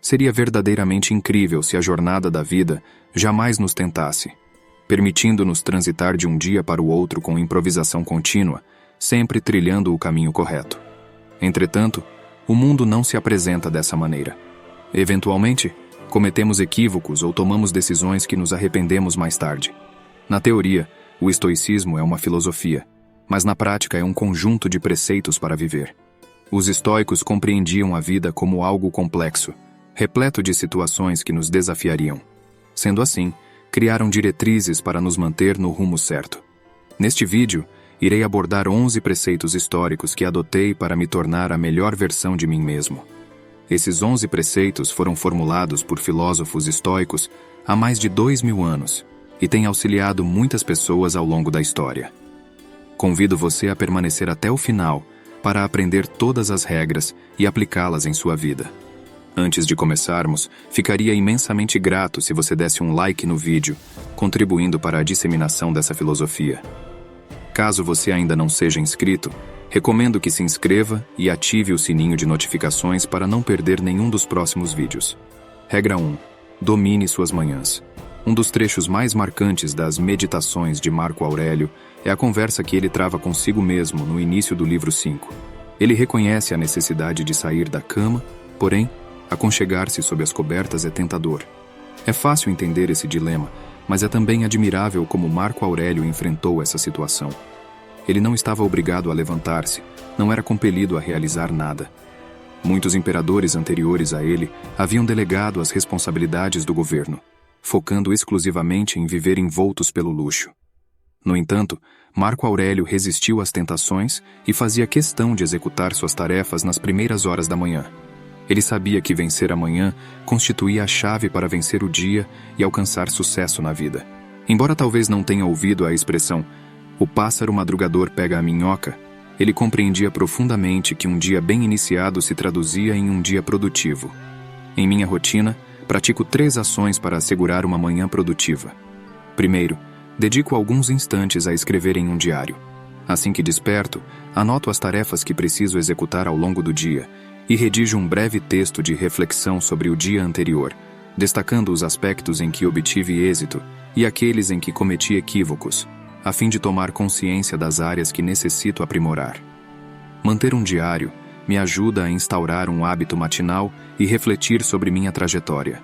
Seria verdadeiramente incrível se a jornada da vida jamais nos tentasse, permitindo-nos transitar de um dia para o outro com improvisação contínua, sempre trilhando o caminho correto. Entretanto, o mundo não se apresenta dessa maneira. Eventualmente, cometemos equívocos ou tomamos decisões que nos arrependemos mais tarde. Na teoria, o estoicismo é uma filosofia, mas na prática é um conjunto de preceitos para viver. Os estoicos compreendiam a vida como algo complexo, repleto de situações que nos desafiariam. Sendo assim, criaram diretrizes para nos manter no rumo certo. Neste vídeo, irei abordar 11 preceitos históricos que adotei para me tornar a melhor versão de mim mesmo. Esses 11 preceitos foram formulados por filósofos estoicos há mais de 2000 anos e têm auxiliado muitas pessoas ao longo da história. Convido você a permanecer até o final para aprender todas as regras e aplicá-las em sua vida. Antes de começarmos, ficaria imensamente grato se você desse um like no vídeo, contribuindo para a disseminação dessa filosofia. Caso você ainda não seja inscrito, recomendo que se inscreva e ative o sininho de notificações para não perder nenhum dos próximos vídeos. Regra 1. Domine suas manhãs. Um dos trechos mais marcantes das Meditações de Marco Aurélio é a conversa que ele trava consigo mesmo no início do livro 5. Ele reconhece a necessidade de sair da cama, porém, aconchegar-se sob as cobertas é tentador. É fácil entender esse dilema, mas é também admirável como Marco Aurélio enfrentou essa situação. Ele não estava obrigado a levantar-se, não era compelido a realizar nada. Muitos imperadores anteriores a ele haviam delegado as responsabilidades do governo, focando exclusivamente em viver envoltos pelo luxo. No entanto, Marco Aurélio resistiu às tentações e fazia questão de executar suas tarefas nas primeiras horas da manhã. Ele sabia que vencer a manhã constituía a chave para vencer o dia e alcançar sucesso na vida. Embora talvez não tenha ouvido a expressão "o pássaro madrugador pega a minhoca", ele compreendia profundamente que um dia bem iniciado se traduzia em um dia produtivo. Em minha rotina, pratico 3 ações para assegurar uma manhã produtiva. Primeiro, dedico alguns instantes a escrever em um diário. Assim que desperto, anoto as tarefas que preciso executar ao longo do dia e redijo um breve texto de reflexão sobre o dia anterior, destacando os aspectos em que obtive êxito e aqueles em que cometi equívocos, a fim de tomar consciência das áreas que necessito aprimorar. Manter um diário me ajuda a instaurar um hábito matinal e refletir sobre minha trajetória.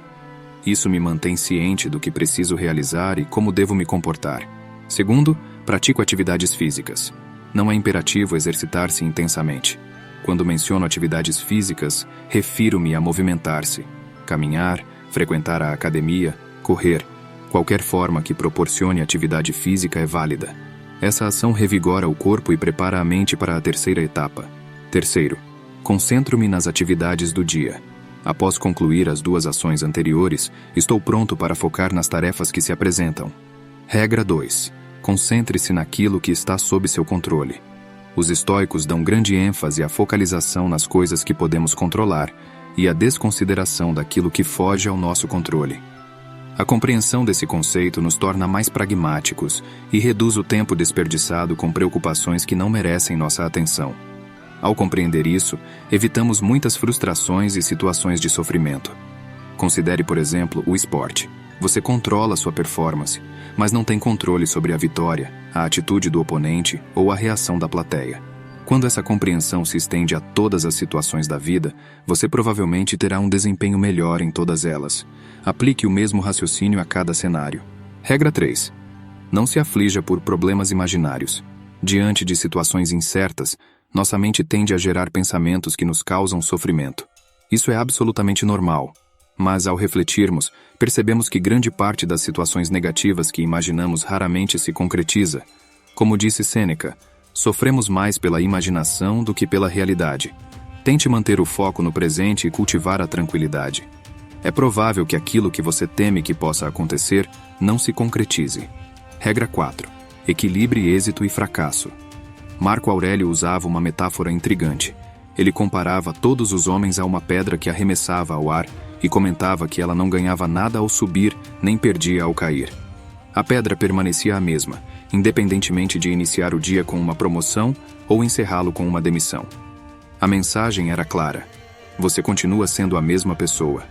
Isso me mantém ciente do que preciso realizar e como devo me comportar. Segundo, pratico atividades físicas. Não é imperativo exercitar-se intensamente. Quando menciono atividades físicas, refiro-me a movimentar-se, caminhar, frequentar a academia, correr. Qualquer forma que proporcione atividade física é válida. Essa ação revigora o corpo e prepara a mente para a terceira etapa. Terceiro, concentro-me nas atividades do dia. Após concluir as 2 ações anteriores, estou pronto para focar nas tarefas que se apresentam. Regra 2. Concentre-se naquilo que está sob seu controle. Os estoicos dão grande ênfase à focalização nas coisas que podemos controlar e à desconsideração daquilo que foge ao nosso controle. A compreensão desse conceito nos torna mais pragmáticos e reduz o tempo desperdiçado com preocupações que não merecem nossa atenção. Ao compreender isso, evitamos muitas frustrações e situações de sofrimento. Considere, por exemplo, o esporte. Você controla sua performance, mas não tem controle sobre a vitória, a atitude do oponente ou a reação da plateia. Quando essa compreensão se estende a todas as situações da vida, você provavelmente terá um desempenho melhor em todas elas. Aplique o mesmo raciocínio a cada cenário. Regra 3. Não se aflija por problemas imaginários. Diante de situações incertas, nossa mente tende a gerar pensamentos que nos causam sofrimento. Isso é absolutamente normal. Mas, ao refletirmos, percebemos que grande parte das situações negativas que imaginamos raramente se concretiza. Como disse Sêneca, sofremos mais pela imaginação do que pela realidade. Tente manter o foco no presente e cultivar a tranquilidade. É provável que aquilo que você teme que possa acontecer não se concretize. Regra 4. Equilibre êxito e fracasso. Marco Aurélio usava uma metáfora intrigante. Ele comparava todos os homens a uma pedra que arremessava ao ar e comentava que ela não ganhava nada ao subir, nem perdia ao cair. A pedra permanecia a mesma, independentemente de iniciar o dia com uma promoção ou encerrá-lo com uma demissão. A mensagem era clara. Você continua sendo a mesma pessoa.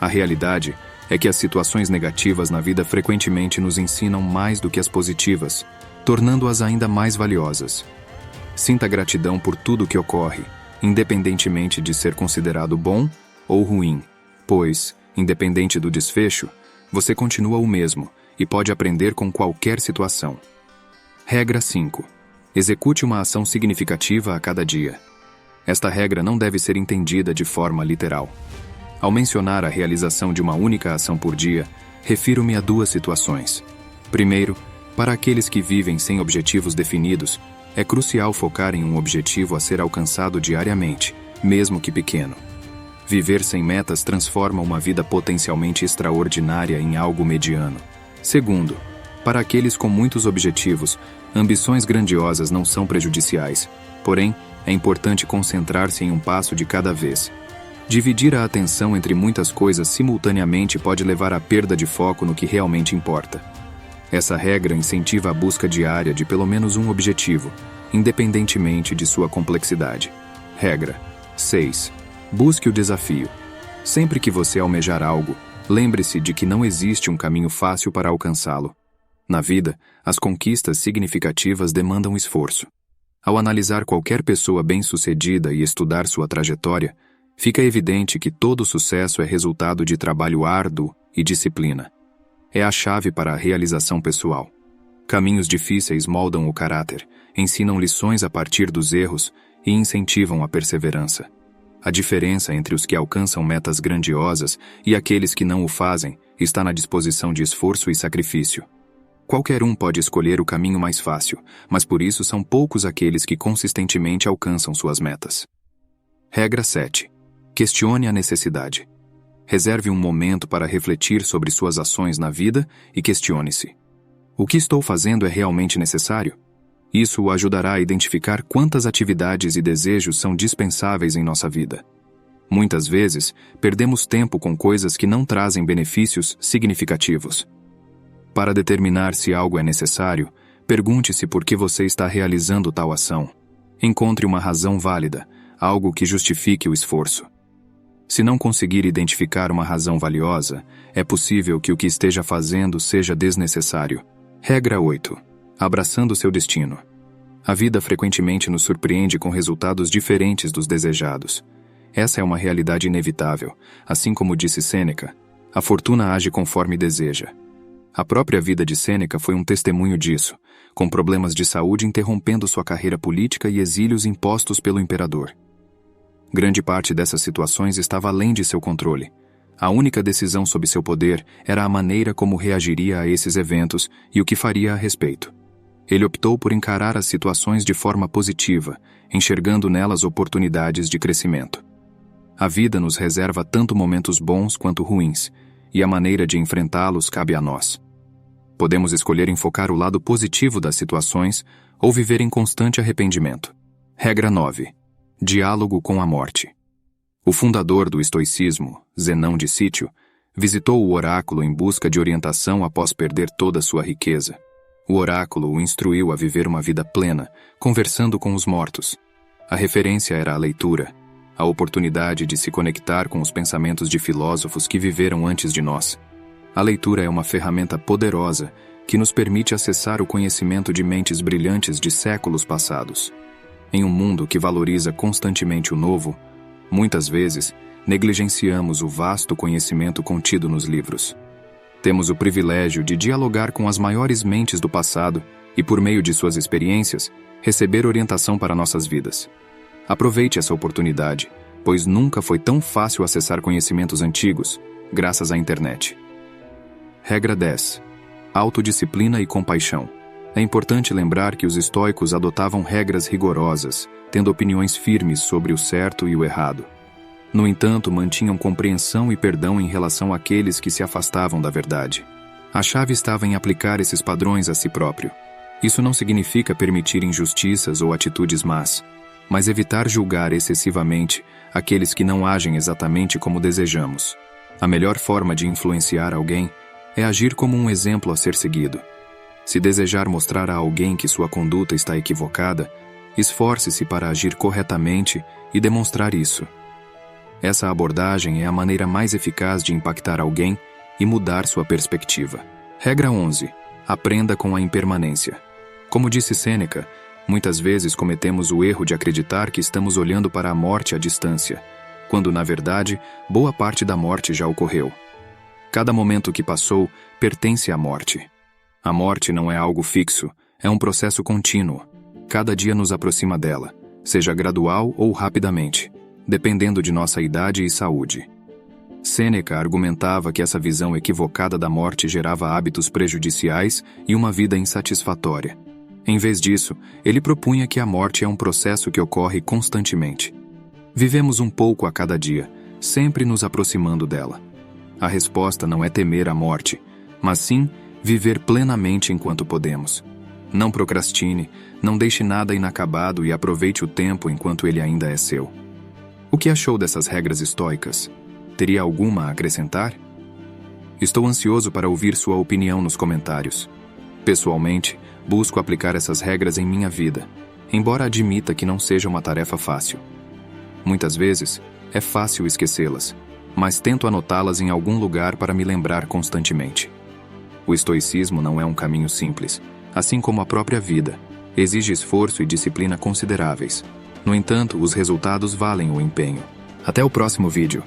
A realidade é que as situações negativas na vida frequentemente nos ensinam mais do que as positivas, tornando-as ainda mais valiosas. Sinta gratidão por tudo que ocorre, independentemente de ser considerado bom ou ruim, pois, independente do desfecho, você continua o mesmo e pode aprender com qualquer situação. Regra 5. Execute uma ação significativa a cada dia. Esta regra não deve ser entendida de forma literal. Ao mencionar a realização de uma única ação por dia, refiro-me a duas situações. Primeiro, para aqueles que vivem sem objetivos definidos, é crucial focar em um objetivo a ser alcançado diariamente, mesmo que pequeno. Viver sem metas transforma uma vida potencialmente extraordinária em algo mediano. Segundo, para aqueles com muitos objetivos, ambições grandiosas não são prejudiciais. Porém, é importante concentrar-se em um passo de cada vez. Dividir a atenção entre muitas coisas simultaneamente pode levar à perda de foco no que realmente importa. Essa regra incentiva a busca diária de pelo menos um objetivo, independentemente de sua complexidade. Regra 6. Busque o desafio. Sempre que você almejar algo, lembre-se de que não existe um caminho fácil para alcançá-lo. Na vida, as conquistas significativas demandam esforço. Ao analisar qualquer pessoa bem-sucedida e estudar sua trajetória, fica evidente que todo sucesso é resultado de trabalho árduo e disciplina. É a chave para a realização pessoal. Caminhos difíceis moldam o caráter, ensinam lições a partir dos erros e incentivam a perseverança. A diferença entre os que alcançam metas grandiosas e aqueles que não o fazem está na disposição de esforço e sacrifício. Qualquer um pode escolher o caminho mais fácil, mas por isso são poucos aqueles que consistentemente alcançam suas metas. Regra 7. Questione a necessidade. Reserve um momento para refletir sobre suas ações na vida e questione-se: o que estou fazendo é realmente necessário? Isso o ajudará a identificar quantas atividades e desejos são dispensáveis em nossa vida. Muitas vezes, perdemos tempo com coisas que não trazem benefícios significativos. Para determinar se algo é necessário, pergunte-se por que você está realizando tal ação. Encontre uma razão válida, algo que justifique o esforço. Se não conseguir identificar uma razão valiosa, é possível que o que esteja fazendo seja desnecessário. Regra 8. Abraçando seu destino. A vida frequentemente nos surpreende com resultados diferentes dos desejados. Essa é uma realidade inevitável. Assim como disse Sêneca, a fortuna age conforme deseja. A própria vida de Sêneca foi um testemunho disso, com problemas de saúde interrompendo sua carreira política e exílios impostos pelo imperador. Grande parte dessas situações estava além de seu controle. A única decisão sob seu poder era a maneira como reagiria a esses eventos e o que faria a respeito. Ele optou por encarar as situações de forma positiva, enxergando nelas oportunidades de crescimento. A vida nos reserva tanto momentos bons quanto ruins, e a maneira de enfrentá-los cabe a nós. Podemos escolher enfocar o lado positivo das situações ou viver em constante arrependimento. Regra 9. Diálogo com a morte. O fundador do estoicismo, Zenão de Cítio, visitou o oráculo em busca de orientação após perder toda sua riqueza. O oráculo o instruiu a viver uma vida plena, conversando com os mortos. A referência era a leitura, a oportunidade de se conectar com os pensamentos de filósofos que viveram antes de nós. A leitura é uma ferramenta poderosa que nos permite acessar o conhecimento de mentes brilhantes de séculos passados. Em um mundo que valoriza constantemente o novo, muitas vezes negligenciamos o vasto conhecimento contido nos livros. Temos o privilégio de dialogar com as maiores mentes do passado e, por meio de suas experiências, receber orientação para nossas vidas. Aproveite essa oportunidade, pois nunca foi tão fácil acessar conhecimentos antigos, graças à internet. Regra 10. Autodisciplina e compaixão. É importante lembrar que os estoicos adotavam regras rigorosas, tendo opiniões firmes sobre o certo e o errado. No entanto, mantinham compreensão e perdão em relação àqueles que se afastavam da verdade. A chave estava em aplicar esses padrões a si próprio. Isso não significa permitir injustiças ou atitudes más, mas evitar julgar excessivamente aqueles que não agem exatamente como desejamos. A melhor forma de influenciar alguém é agir como um exemplo a ser seguido. Se desejar mostrar a alguém que sua conduta está equivocada, esforce-se para agir corretamente e demonstrar isso. Essa abordagem é a maneira mais eficaz de impactar alguém e mudar sua perspectiva. Regra 11. Aprenda com a impermanência. Como disse Sêneca, muitas vezes cometemos o erro de acreditar que estamos olhando para a morte à distância, quando, na verdade, boa parte da morte já ocorreu. Cada momento que passou pertence à morte. A morte não é algo fixo, é um processo contínuo. Cada dia nos aproxima dela, seja gradual ou rapidamente, dependendo de nossa idade e saúde. Sêneca argumentava que essa visão equivocada da morte gerava hábitos prejudiciais e uma vida insatisfatória. Em vez disso, ele propunha que a morte é um processo que ocorre constantemente. Vivemos um pouco a cada dia, sempre nos aproximando dela. A resposta não é temer a morte, mas sim viver plenamente enquanto podemos. Não procrastine, não deixe nada inacabado e aproveite o tempo enquanto ele ainda é seu. O que achou dessas regras estoicas? Teria alguma a acrescentar? Estou ansioso para ouvir sua opinião nos comentários. Pessoalmente, busco aplicar essas regras em minha vida, embora admita que não seja uma tarefa fácil. Muitas vezes, é fácil esquecê-las, mas tento anotá-las em algum lugar para me lembrar constantemente. O estoicismo não é um caminho simples, assim como a própria vida. Exige esforço e disciplina consideráveis. No entanto, os resultados valem o empenho. Até o próximo vídeo.